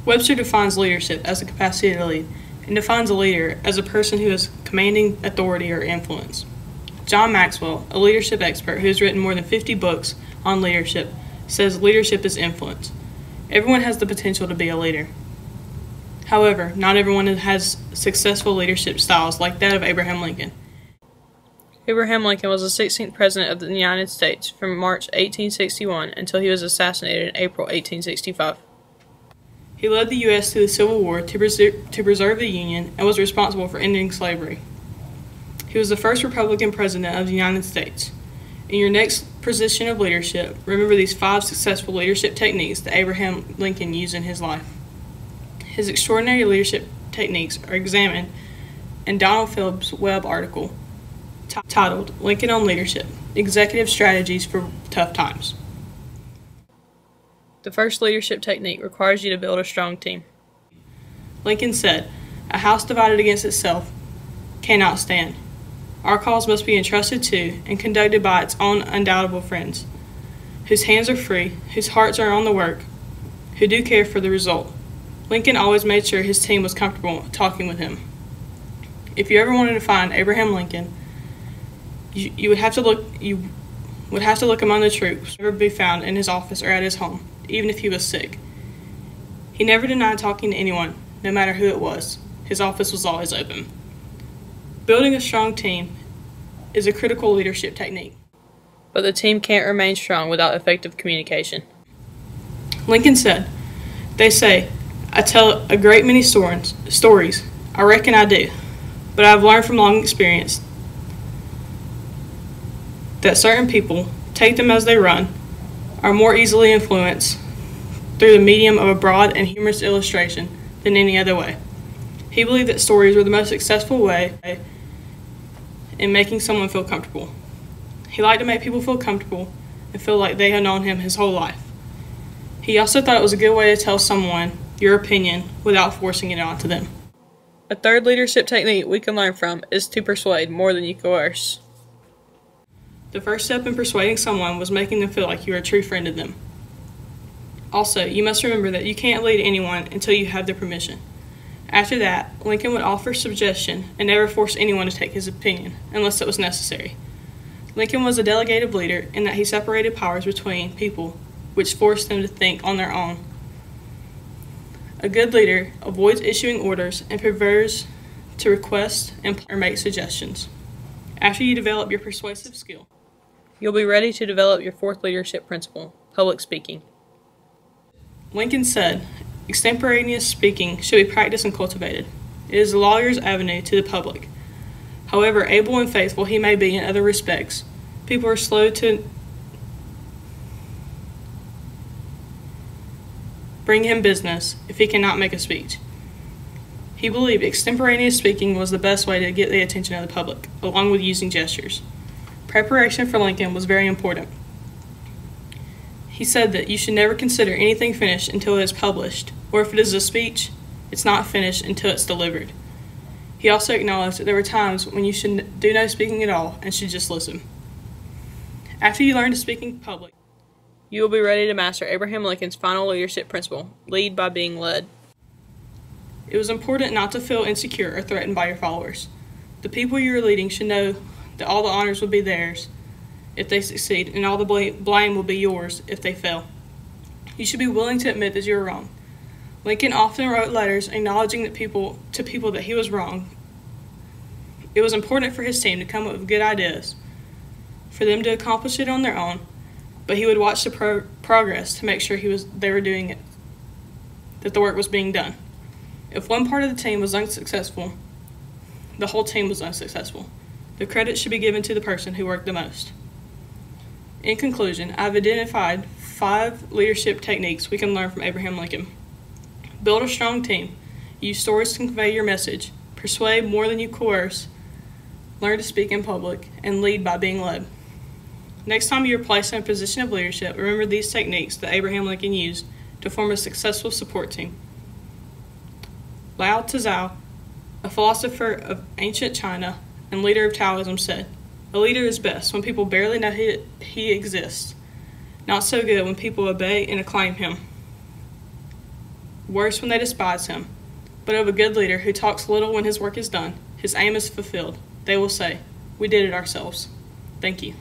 Webster defines leadership as the capacity to lead, and defines a leader as a person who has commanding authority or influence. John Maxwell, a leadership expert who has written more than 50 books on leadership, says leadership is influence. Everyone has the potential to be a leader. However, not everyone has successful leadership styles like that of Abraham Lincoln. Abraham Lincoln was the 16th President of the United States from March 1861 until he was assassinated in April 1865. He led the U.S. through the Civil War to preserve the Union and was responsible for ending slavery. He was the first Republican President of the United States. In your next position of leadership, remember these 5 successful leadership techniques that Abraham Lincoln used in his life. His extraordinary leadership techniques are examined in Donald Phillips' Webb article titled Lincoln on Leadership: Executive Strategies for Tough Times. The first leadership technique requires you to build a strong team. Lincoln said, "A house divided against itself cannot stand. Our cause must be entrusted to and conducted by its own undoubtable friends, whose hands are free, whose hearts are on the work, who do care for the result." Lincoln always made sure his team was comfortable talking with him. If you ever wanted to find Abraham Lincoln, you would have to look among the troops. Never be found in his office or at his home, even if he was sick. He never denied talking to anyone, no matter who it was. His office was always open. Building a strong team is a critical leadership technique, but the team can't remain strong without effective communication. Lincoln said, "They say, I tell a great many stories. I reckon I do. But I've learned from long experience that certain people, take them as they run, are more easily influenced through the medium of a broad and humorous illustration than any other way." He believed that stories were the most successful way in making someone feel comfortable. He liked to make people feel comfortable and feel like they had known him his whole life. He also thought it was a good way to tell someone your opinion without forcing it onto them. A third leadership technique we can learn from is to persuade more than you coerce. The first step in persuading someone was making them feel like you are a true friend to them. Also, you must remember that you can't lead anyone until you have their permission. After that, Lincoln would offer suggestion and never force anyone to take his opinion, unless it was necessary. Lincoln was a delegative leader in that he separated powers between people, which forced them to think on their own. A good leader avoids issuing orders and prefers to request or make suggestions. After you develop your persuasive skill, you'll be ready to develop your 4th leadership principle, public speaking. Lincoln said, "Extemporaneous speaking should be practiced and cultivated. It is the lawyer's avenue to the public. However able and faithful he may be in other respects, people are slow to bring him business if he cannot make a speech." He believed extemporaneous speaking was the best way to get the attention of the public, along with using gestures. Preparation for Lincoln was very important. He said that you should never consider anything finished until it is published, or if it is a speech, it's not finished until it's delivered. He also acknowledged that there were times when you should do no speaking at all and should just listen. After you learn to speak in public, you will be ready to master Abraham Lincoln's final leadership principle, lead by being led. It was important not to feel insecure or threatened by your followers. The people you are leading should know that all the honors will be theirs if they succeed, and all the blame will be yours if they fail. You should be willing to admit that you are wrong. Lincoln often wrote letters acknowledging that people that he was wrong. It was important for his team to come up with good ideas, for them to accomplish it on their own, but he would watch the progress to make sure they were doing it, that the work was being done. If one part of the team was unsuccessful, the whole team was unsuccessful. The credit should be given to the person who worked the most. In conclusion, I've identified 5 leadership techniques we can learn from Abraham Lincoln. Build a strong team. Use stories to convey your message. Persuade more than you coerce. Learn to speak in public. And lead by being led. Next time you are placed in a position of leadership, remember these techniques that Abraham Lincoln used to form a successful support team. Lao Tzu, a philosopher of ancient China and leader of Taoism, said, "A leader is best when people barely know he exists. Not so good when people obey and acclaim him." worse when they despise him. But of a good leader who talks little when his work is done, his aim is fulfilled. They will say, "We did it ourselves." Thank you.